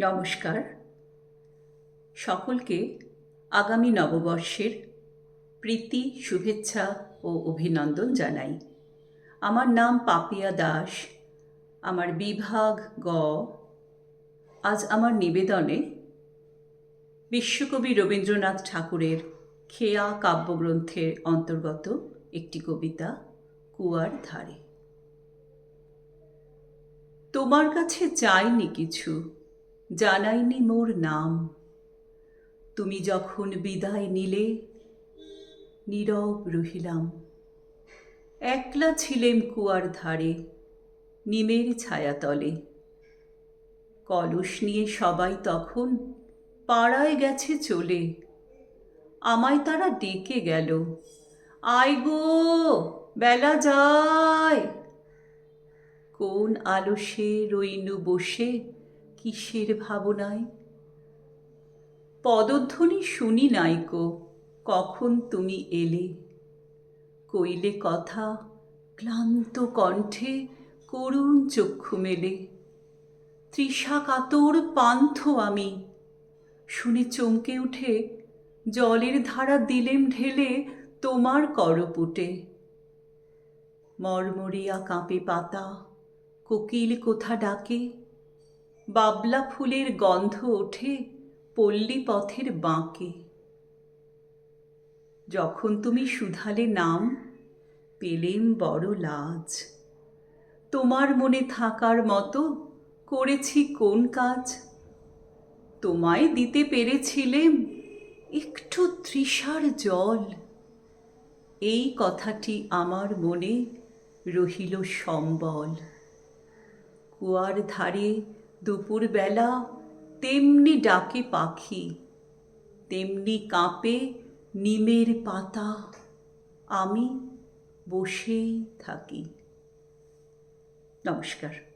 নমস্কার। সকলকে আগামী নববর্ষের প্রীতি, শুভেচ্ছা ও অভিনন্দন জানাই। আমার নাম পাপিয়া দাস। আমার বিভাগ গ। আজ আমার নিবেদনে বিশ্বকবি রবীন্দ্রনাথ ঠাকুরের খেয়া কাব্যগ্রন্থের অন্তর্গত একটি কবিতা, কুয়ার ধারে। তোমার কাছে চাইনি কিছু, জানাইনি মোর নাম। তুমি যখন বিদায় নিলে, নীরব রহিলাম। একলা ছিলেম কুয়ার ধারে, নিমের ছায়াতলে। কলস নিয়ে সবাই তখন পাড়ায় গেছে চলে। আমায় তারা ডেকে গেল, আয় গো, বেলা যায়। কোন আলসে রইনু বসে, কিসের ভাবনায়। পদধ্বনি শুনি নাইকো, কখন তুমি এলে। কইলে কথা ক্লান্ত কণ্ঠে, করুণ চক্ষু মেলে। তৃষা কাতর পান্থ আমি, শুনে চমকে উঠে জলের ধারা দিলেম ঢেলে তোমার করপুটে। মরমরিয়া কাঁপে পাতা, কোকিল কোথা ডাকে। বাবলা ফুলের গন্ধ ওঠে পল্লী পথের বাঁকে। যখন তুমি শুধালে নাম, পেলেম বড় লাজ। তোমার মনে থাকার মতো করেছি কোন কাজ। তোমায় দিতে পেরেছিলেম একটু তৃষার জল। এই কথাটি আমার মনে রহিল সম্বল। কুয়ার ধারে দুপুর বেলা তেমনি ডাকে পাখি, তেমনি কাঁপে নিমের পাতা। আমি বসেই থাকি। নমস্কার।